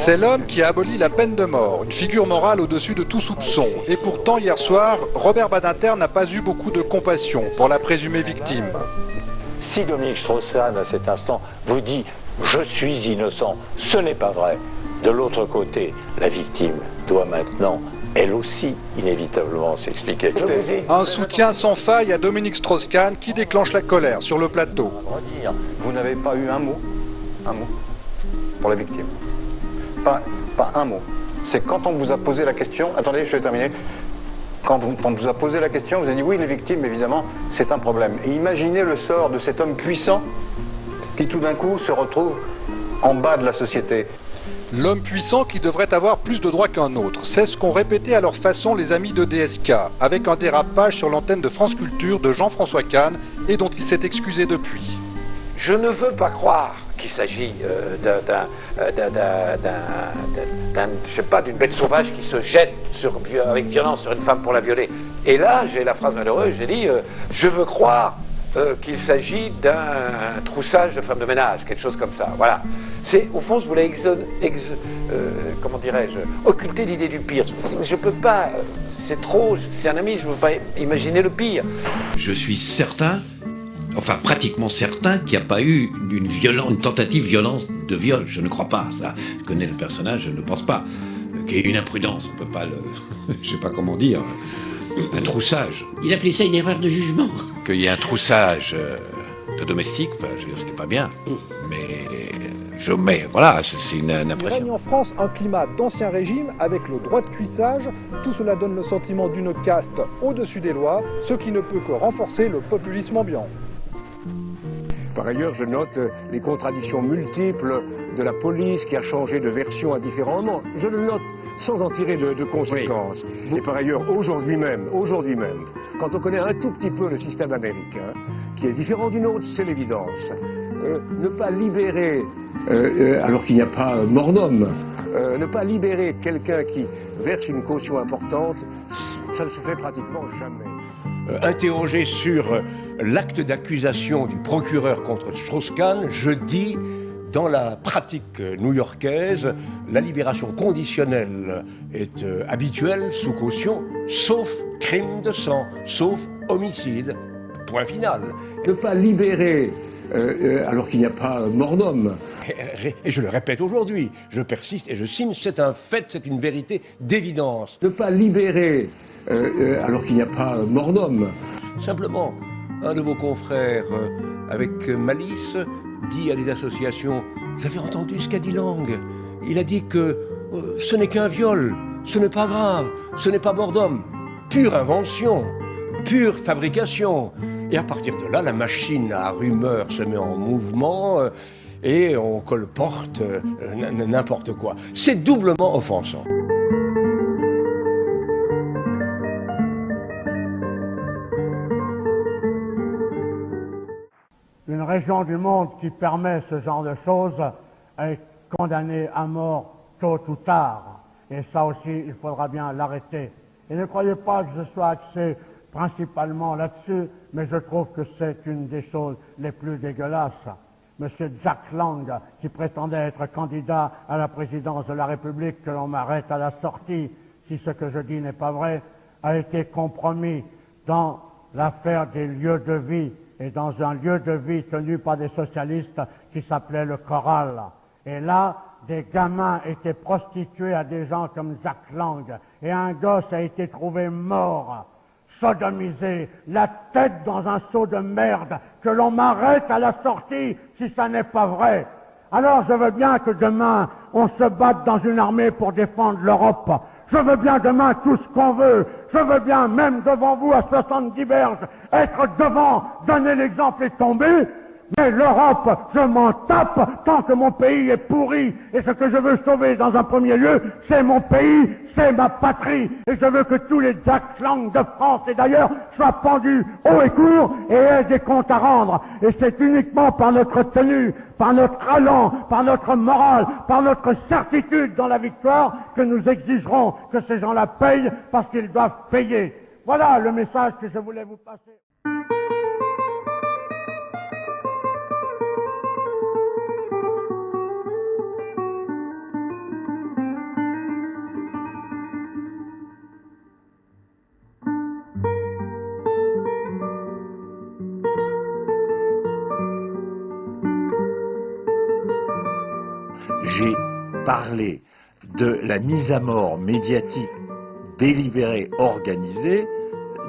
C'est l'homme qui a aboli la peine de mort, une figure morale au-dessus de tout soupçon. Et pourtant, hier soir, Robert Badinter n'a pas eu beaucoup de compassion pour la présumée victime. Si Dominique Strauss-Kahn, à cet instant, vous dit « je suis innocent », ce n'est pas vrai. De l'autre côté, la victime doit maintenant, elle aussi, inévitablement s'expliquer. Un soutien sans faille à Dominique Strauss-Kahn qui déclenche la colère sur le plateau. Vous n'avez pas eu un mot pour la victime. Pas un mot. C'est quand on vous a posé la question, attendez, je vais terminer. Quand on vous a posé la question, vous avez dit oui, les victimes, évidemment, c'est un problème. Et imaginez le sort de cet homme puissant qui tout d'un coup se retrouve en bas de la société. L'homme puissant qui devrait avoir plus de droits qu'un autre. C'est ce qu'ont répété à leur façon les amis de DSK, avec un dérapage sur l'antenne de France Culture de Jean-François Kahn et dont il s'est excusé depuis. Je ne veux pas croire qu'il s'agit d'une bête sauvage qui se jette avec violence sur une femme pour la violer. Et là, j'ai la phrase malheureuse, j'ai dit, je veux croire qu'il s'agit d'un troussage de femme de ménage, quelque chose comme ça. Voilà. C'est, au fond, je voulais comment dirais-je, occulter l'idée du pire. Je peux pas, c'est trop, c'est un ami, je ne peux pas imaginer le pire. Je suis certain, enfin pratiquement certain, qu'il n'y a pas eu une tentative violente de viol. Je ne crois pas ça. Je connais le personnage, je ne pense pas. Qu'il y ait une imprudence, on ne peut pas le... je ne sais pas comment dire... Un troussage. Il appelait ça une erreur de jugement. Qu'il y ait un troussage de domestique, enfin, je veux dire, ce qui n'est pas bien. Mais voilà, c'est une impression. Il règne en France un climat d'ancien régime avec le droit de cuissage. Tout cela donne le sentiment d'une caste au-dessus des lois, ce qui ne peut que renforcer le populisme ambiant. Par ailleurs, je note les contradictions multiples de la police qui a changé de version à différents moments. Je le note sans en tirer de conséquences. Oui. Et par ailleurs, aujourd'hui même, quand on connaît un tout petit peu le système américain, qui est différent du nôtre, c'est l'évidence. Ne pas libérer, alors qu'il n'y a pas mort d'homme, ne pas libérer quelqu'un qui verse une caution importante, ça ne se fait pratiquement jamais. Interrogé sur l'acte d'accusation du procureur contre Strauss-Kahn, je dis, dans la pratique new-yorkaise, la libération conditionnelle est habituelle sous caution, sauf crime de sang, sauf homicide. Point final. Ne pas libérer, alors qu'il n'y a pas mort d'homme. Et je le répète aujourd'hui, je persiste et je signe, c'est un fait, c'est une vérité d'évidence. Ne pas libérer, alors qu'il n'y a pas mort d'homme. Simplement, un de vos confrères, avec malice, dit à des associations, vous avez entendu ce qu'a dit Lang? Il a dit que ce n'est qu'un viol, ce n'est pas grave, ce n'est pas mort d'homme. Pure invention, pure fabrication. Et à partir de là, la machine à rumeurs se met en mouvement et on colporte n'importe quoi. C'est doublement offensant. Une région du monde qui permet ce genre de choses est condamnée à mort tôt ou tard. Et ça aussi, il faudra bien l'arrêter. Et ne croyez pas que je sois axé principalement là-dessus, mais je trouve que c'est une des choses les plus dégueulasses. Monsieur Jack Lang, qui prétendait être candidat à la présidence de la République, que l'on m'arrête à la sortie, si ce que je dis n'est pas vrai, a été compromis dans l'affaire des lieux de vie, et dans un lieu de vie tenu par des socialistes qui s'appelait le Choral. Et là, des gamins étaient prostitués à des gens comme Jack Lang, et un gosse a été trouvé mort, sodomisé, la tête dans un seau de merde, que l'on m'arrête à la sortie si ça n'est pas vrai. Alors je veux bien que demain, on se batte dans une armée pour défendre l'Europe. Je veux bien demain tout ce qu'on veut. Je veux bien, même devant vous à 70 berges, être devant, donner l'exemple et tomber. Mais l'Europe, je m'en tape tant que mon pays est pourri. Et ce que je veux sauver dans un premier lieu, c'est mon pays, c'est ma patrie. Et je veux que tous les Jack Lang de France et d'ailleurs soient pendus haut et court et aient des comptes à rendre. Et c'est uniquement par notre tenue, par notre allant, par notre morale, par notre certitude dans la victoire que nous exigerons que ces gens-là payent parce qu'ils doivent payer. Voilà le message que je voulais vous passer. parler de la mise à mort médiatique délibérée, organisée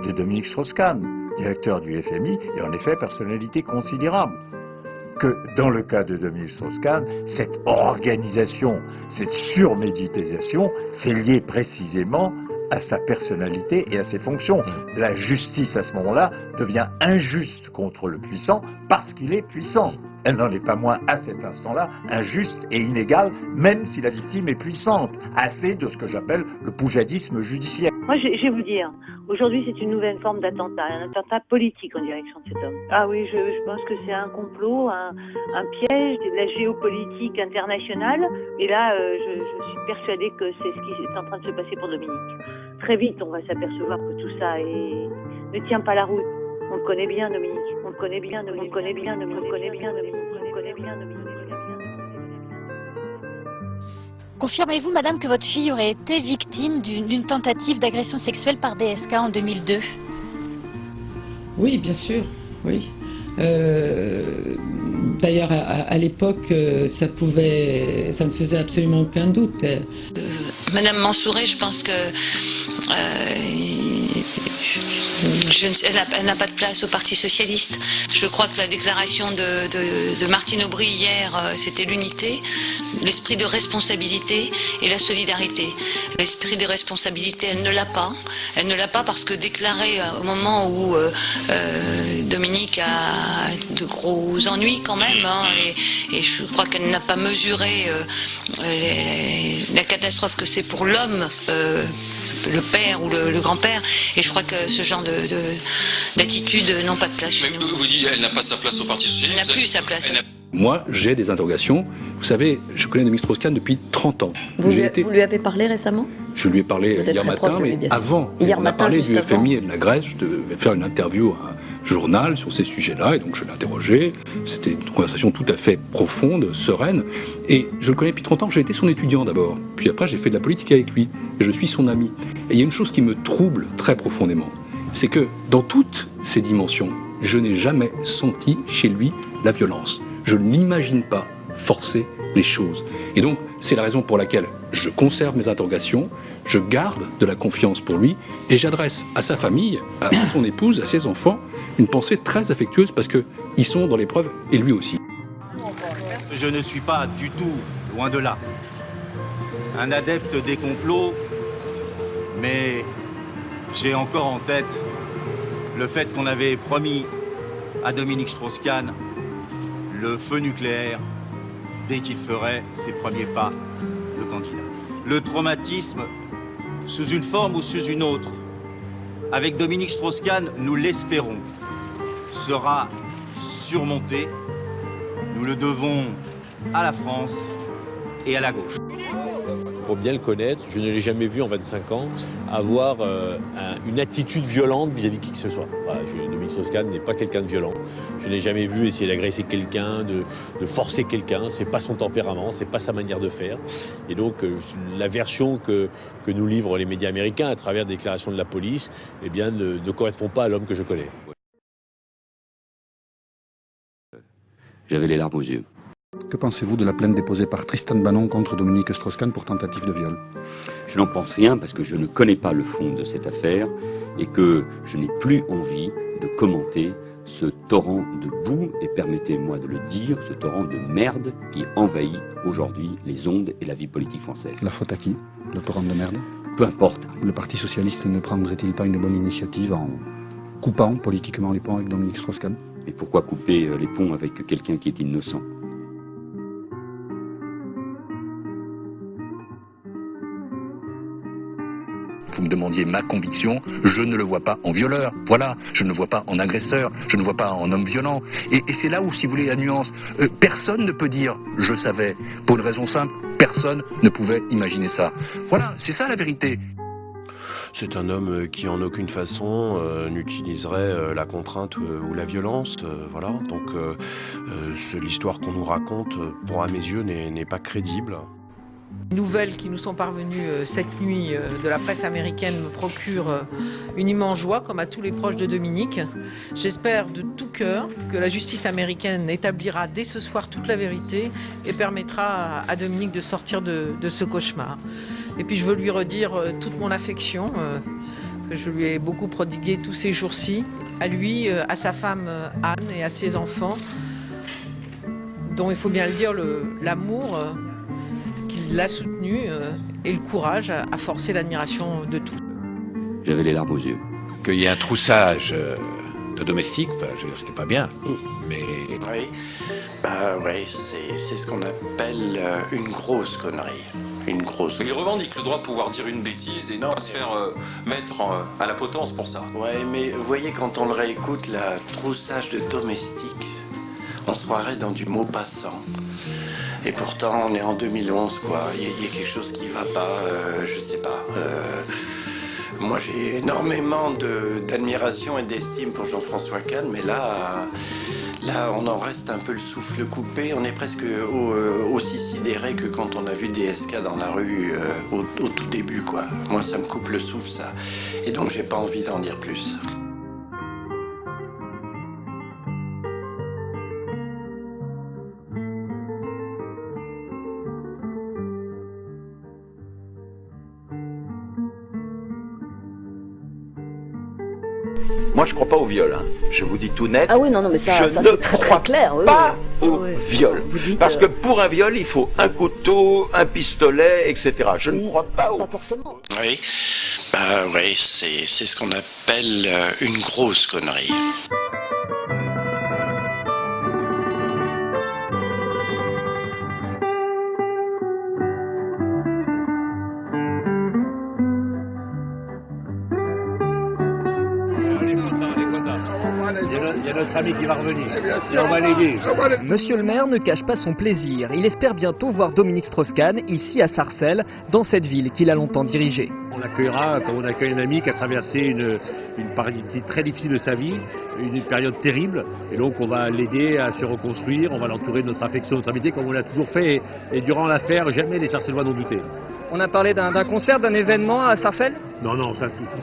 de Dominique Strauss-Kahn, directeur du FMI, et en effet personnalité considérable. Que dans le cas de Dominique Strauss-Kahn, cette organisation, cette surmédiatisation, c'est lié précisément à sa personnalité et à ses fonctions. La justice, à ce moment-là, devient injuste contre le puissant parce qu'il est puissant. Elle n'en est pas moins, à cet instant-là, injuste et inégale, même si la victime est puissante. Assez de ce que j'appelle le poujadisme judiciaire. Moi, je vais vous dire, aujourd'hui, c'est une nouvelle forme d'attentat, un attentat politique en direction de cet homme. Ah oui, je pense que c'est un complot, un piège de la géopolitique internationale. Et là, je suis persuadée que c'est ce qui est en train de se passer pour Dominique. Très vite, on va s'apercevoir que tout ça ne tient pas la route. On le connaît bien, Dominique. On le connaît bien, Dominique. On le connaît bien, Dominique. On le connaît bien, Dominique. On le connaît bien, Dominique. Confirmez-vous, madame, que votre fille aurait été victime d'une tentative d'agression sexuelle par DSK en 2002? Oui, bien sûr, oui. D'ailleurs, à l'époque, ça ne faisait absolument aucun doute. Madame Mansouré, je pense que elle n'a pas de place au Parti Socialiste. Je crois que la déclaration de Martine Aubry hier, c'était l'unité, l'esprit de responsabilité et la solidarité. L'esprit de responsabilité, elle ne l'a pas. Elle ne l'a pas parce que déclarée au moment où Dominique a de gros ennuis quand même, hein, et je crois qu'elle n'a pas mesuré la catastrophe que c'est pour l'homme, le père ou le grand-père, et je crois que ce genre d'attitudes n'ont pas de place chez nous. Vous dites elle n'a pas sa place au Parti Socialiste. Elle n'a plus sa place. Moi, j'ai des interrogations. Vous savez, je connais Dominique Strauss-Kahn depuis 30 ans. Vous lui avez parlé récemment? Je lui ai parlé hier matin, mais avant. On a parlé du FMI et de la Grèce. Je devais faire une interview à un journal sur ces sujets-là, et donc je l'ai interrogé. C'était une conversation tout à fait profonde, sereine. Et je le connais depuis 30 ans. J'ai été son étudiant d'abord. Puis après, j'ai fait de la politique avec lui. Et je suis son ami. Et il y a une chose qui me trouble très profondément. C'est que dans toutes ces dimensions, je n'ai jamais senti chez lui la violence. Je ne l'imagine pas forcer les choses. Et donc, c'est la raison pour laquelle je conserve mes interrogations, je garde de la confiance pour lui, et j'adresse à sa famille, à son épouse, à ses enfants, une pensée très affectueuse, parce qu'ils sont dans l'épreuve, et lui aussi. Je ne suis pas du tout, loin de là, un adepte des complots, mais j'ai encore en tête le fait qu'on avait promis à Dominique Strauss-Kahn le feu nucléaire dès qu'il ferait ses premiers pas de candidat. Le traumatisme, sous une forme ou sous une autre, avec Dominique Strauss-Kahn, nous l'espérons, sera surmonté. Nous le devons à la France et à la gauche. Pour bien le connaître, je ne l'ai jamais vu en 25 ans avoir une attitude violente vis-à-vis de qui que ce soit. Voilà, Dominique Strauss-Kahn n'est pas quelqu'un de violent. Je n'ai jamais vu essayer d'agresser quelqu'un, de forcer quelqu'un. C'est pas son tempérament, c'est pas sa manière de faire. Et donc la version que nous livrent les médias américains à travers des déclarations de la police, eh bien, ne correspond pas à l'homme que je connais. J'avais les larmes aux yeux. Que pensez-vous de la plainte déposée par Tristan Banon contre Dominique Strauss-Kahn pour tentative de viol? Je n'en pense rien parce que je ne connais pas le fond de cette affaire et que je n'ai plus envie de commenter ce torrent de boue, et permettez-moi de le dire, ce torrent de merde qui envahit aujourd'hui les ondes et la vie politique française. La faute à qui? Le torrent de merde? Peu importe. Le Parti Socialiste ne prendrait-il pas une bonne initiative en coupant politiquement les ponts avec Dominique Strauss-Kahn? Et pourquoi couper les ponts avec quelqu'un qui est innocent? Vous me demandiez ma conviction, je ne le vois pas en violeur, voilà, je ne le vois pas en agresseur, je ne le vois pas en homme violent. Et c'est là où, si vous voulez, la nuance, personne ne peut dire « je savais », pour une raison simple, personne ne pouvait imaginer ça. Voilà, c'est ça la vérité. C'est un homme qui en aucune façon n'utiliserait la contrainte ou la violence, voilà. Donc l'histoire qu'on nous raconte, pour à mes yeux, n'est pas crédible. Les nouvelles qui nous sont parvenues cette nuit de la presse américaine me procurent une immense joie, comme à tous les proches de Dominique. J'espère de tout cœur que la justice américaine établira dès ce soir toute la vérité et permettra à Dominique de sortir de ce cauchemar. Et puis je veux lui redire toute mon affection, que je lui ai beaucoup prodiguée tous ces jours-ci, à lui, à sa femme Anne et à ses enfants, dont il faut bien le dire, l'amour qui l'a soutenu et le courage à forcer l'admiration de tous. J'avais les larmes aux yeux. Qu'il y ait un troussage de domestiques, enfin, je veux dire, ce qui n'est pas bien, mais... Oui, oui, c'est ce qu'on appelle une grosse connerie. Une grosse... Il revendique le droit de pouvoir dire une bêtise et ne pas se faire mettre à la potence pour ça. Ouais, mais vous voyez, quand on le réécoute, la troussage de domestiques, on se croirait dans du Maupassant. Et pourtant, on est en 2011, quoi. Il y a quelque chose qui va pas, je sais pas. Moi, j'ai énormément d'admiration et d'estime pour Jean-François Kahn, mais là, on en reste un peu le souffle coupé. On est presque aussi sidéré que quand on a vu DSK dans la rue au tout début, quoi. Moi, ça me coupe le souffle, ça. Et donc, j'ai pas envie d'en dire plus. Moi, je crois pas au viol. Hein. Je vous dis tout net. Ah oui, non, mais ça c'est très clair. Je ne crois pas au viol. Parce que pour un viol, il faut un couteau, un pistolet, etc. Je ne crois pas au... Pas forcément. Oui, oui, c'est ce qu'on appelle une grosse connerie. Il y a notre ami qui va revenir. Et on va l'aider. Monsieur le maire ne cache pas son plaisir. Il espère bientôt voir Dominique Strauss-Kahn ici à Sarcelles, dans cette ville qu'il a longtemps dirigée. On l'accueillera comme on accueille un ami qui a traversé une partie très difficile de sa vie, une période terrible. Et donc on va l'aider à se reconstruire, on va l'entourer de notre affection, de notre amitié comme on l'a toujours fait. Et durant l'affaire, jamais les Sarcellois n'ont douté. On a parlé d'un concert, d'un événement à Sarcelles ? Non,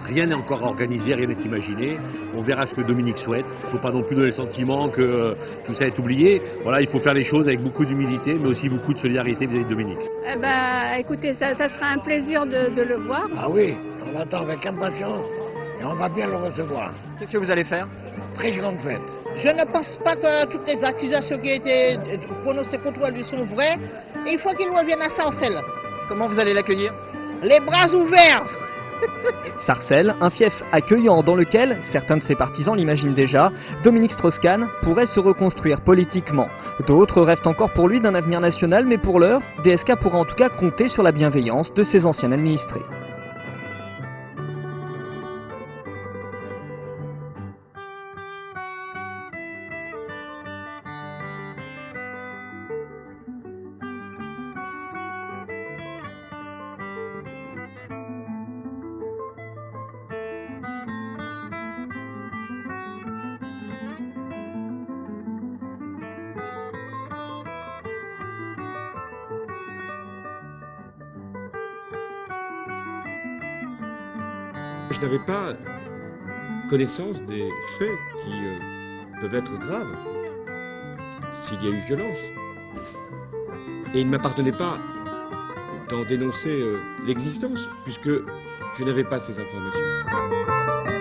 rien n'est encore organisé, rien n'est imaginé. On verra ce que Dominique souhaite. Il ne faut pas non plus donner le sentiment que tout ça est oublié. Voilà, il faut faire les choses avec beaucoup d'humilité, mais aussi beaucoup de solidarité vis-à-vis de Dominique. Eh ben, écoutez, ça sera un plaisir de le voir. Ah oui, on l'attend avec impatience et on va bien le recevoir. Qu'est-ce que vous allez faire ? Très grande fête. Je ne pense pas que toutes les accusations qui ont été prononcées contre lui sont vraies. Il faut qu'il revienne à Sarcelles. Comment vous allez l'accueillir ? Les bras ouverts. Sarcelles, un fief accueillant dans lequel, certains de ses partisans l'imaginent déjà, Dominique Strauss-Kahn pourrait se reconstruire politiquement. D'autres rêvent encore pour lui d'un avenir national, mais pour l'heure, DSK pourra en tout cas compter sur la bienveillance de ses anciens administrés. Je n'avais pas connaissance des faits qui peuvent être graves s'il y a eu violence. Et il ne m'appartenait pas d'en dénoncer l'existence, puisque je n'avais pas ces informations.